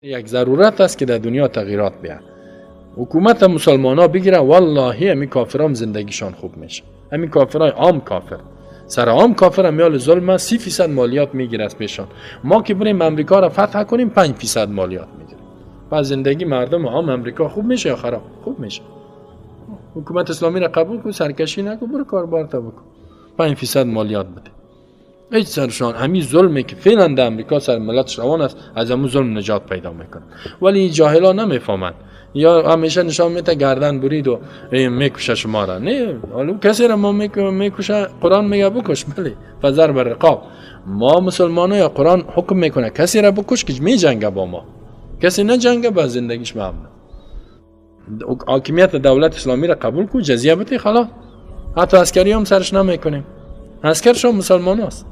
یک ضرورت است که در دنیا تغییرات بیاد. حکومت مسلمان ها بگیره والله همین کافرام زندگیشان خوب میشه. همین کافرای عام کافر سر عام کافر میال ظلم 30% مالیات میگیره از پیشان. ما که بریم امریکا را فتح کنیم 5% مالیات میگیره. پس زندگی مردم عام امریکا خوب میشه یا خراب؟ خوب میشه. حکومت اسلامی را قبول کن، سرکشی نکن، برو کاربار تا بکن. 5% مالیات بده. هیچ سرشان همین ظلمی که فعلا در امریکا سر ملتش روان است از همون ظلم نجات پیدا میکنن. ولی جاهلا نمیفهمند. یا همیشه نشان میده گردن برید و میکشه شما را. نه، حالا کسی را ما میکشه. قرآن میگه بکش. بله، فذر بر رقاب. ما مسلمانان یا قرآن حکم میکنه کسی را بکش که میجنگه با ما. کسی نه جنگه با زندگیش ممنون. حاکمیت دولت اسلامی را قبول کو، جزیه بده خلاص. حتی عسکری هم سرش نمیکنیم. عسکرش هم مسلمان است.